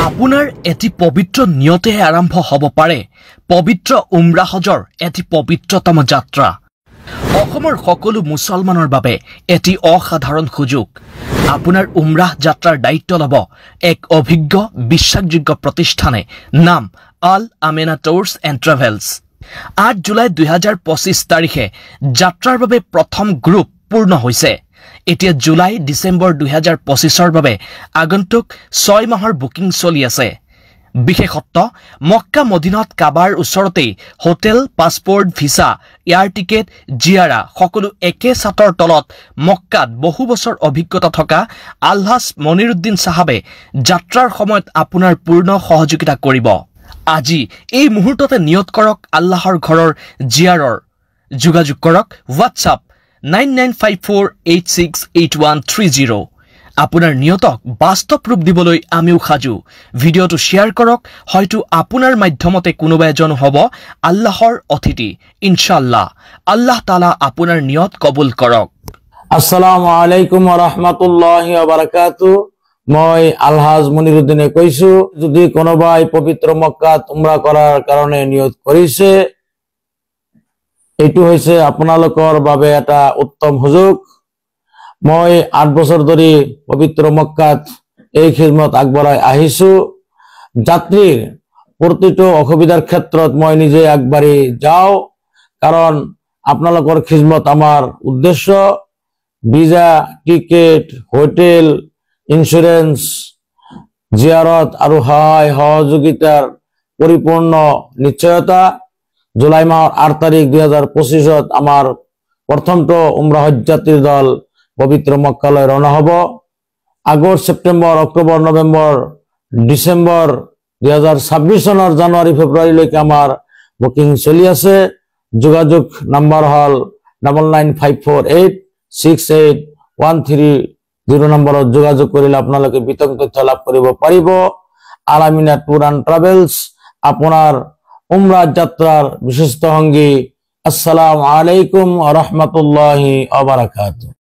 আপোনাৰ এটি পবিত্ৰ নিয়তেহে আৰম্ভ হ'ব পাৰে পবিত্ৰ উমৰা হজৰ এটি পবিত্ৰতম যাত্ৰা। অসমৰ সকলো মুছলমানৰ বাবে এটি অসাধাৰণ সুযোগ। আপোনাৰ উমৰাহ যাত্ৰাৰ দায়িত্ব ল'ব এক অভিজ্ঞ বিশ্বাসযোগ্য প্ৰতিষ্ঠানে, নাম Al Amena tours and travels. 8 July 2025 তাৰিখে যাত্ৰাৰ বাবে প্ৰথম গ্ৰুপ পূৰ্ণ হৈছে। এতিয়া জুলাই ডিচেম্বৰ 2025ৰ বাবে আগন্তুক 6 মাহৰ বুকিং চলি আছে। বিশেষত্ব, মক্কা মদিনাত কাবাৰ ওচৰতেই hotel, passport, visa, air ticket, জিয়াৰা সকলো একে ছাতৰ তলত মক্কাত বহু বছৰ অভিজ্ঞতা থকা আলহাজ মনিৰুদ্দিন সাহাবে যাত্ৰাৰ সময়ত আপোনাৰ পূৰ্ণ সহযোগিতা কৰিব। আজি এই মুহূৰ্ততে নিয়ত কৰক আল্লাহৰ ঘৰৰ জিয়াৰৰ। যোগাযোগ কৰক হোৱাটছআপ 9954868130। আপোনাৰ নিয়তক বাস্তৱ ৰূপ দিবলৈ আমিও সাজু। ভিডিঅ'টো শ্বেয়াৰ কৰক, হয়তো আপোনাৰ মাধ্যমতে কোনোবা এজন হ'ব আল্লাহৰ অতিথি। ইনশাআল্লাহ আল্লাহ তাআলা আপোনাৰ নিয়ত কবুল কৰক। আসসালামু আলাইকুম ওয়া ৰাহমাতুল্লাহি ওয়া বাৰাকাতুহু। মই আলহাজ মনিৰুদ্দিনে কৈছো, যদি কোনোবাই পবিত্ৰ মক্কাত উমৰা কৰাৰ কাৰণে নিয়ত কৰিছে, এইটো হৈছে আপোনালোকৰ বাবে এটা উত্তম সুযোগ। মই 8 বছৰ ধৰি পবিত্ৰ মক্কাত এই খিদমত আগবঢ়াই আহিছো। যাত্ৰীৰ প্ৰতিটো অসুবিধাৰ ক্ষেত্ৰত মই নিজে আগবাঢ়ি যাওঁ, কাৰণ আপোনালোকৰ খিদমত আমাৰ উদ্দেশ্য। Visa, ticket, hotel, insurance, Ziyarat আৰু সহায় সহযোগিতাৰ পৰিপূৰ্ণ নিশ্চয়তা। জুলাই মাহৰ 8 তাৰিখ 2025 আমাৰ প্ৰথমটো উমৰা হজ যাত্ৰীৰ দল পবিত্ৰ মক্কালৈ ৰওনা হ'ব। আগষ্ট, ছেপ্টেম্বৰ, অক্টোবৰ, নৱেম্বৰ, ডিচেম্বৰ 2026 চনৰ জানুৱাৰী ফেব্ৰুৱাৰীলৈকে আমাৰ বুকিং চলি আছে। যোগাযোগ নাম্বাৰ হ'ল 9954868130 নম্বৰত যোগাযোগ কৰিলে আপোনালোকে বিতং তথ্য লাভ কৰিব পাৰিব। আল আমিনা টুৰ এণ্ড ট্ৰেভেলছ আপোনাৰ উমৰা যাত্ৰাৰ বিশিষ্ট সঙ্গী। আসসালামু আলাইকুম ওয়া ৰাহমাতুল্লাহি ওয়া বাৰাকাতুহু।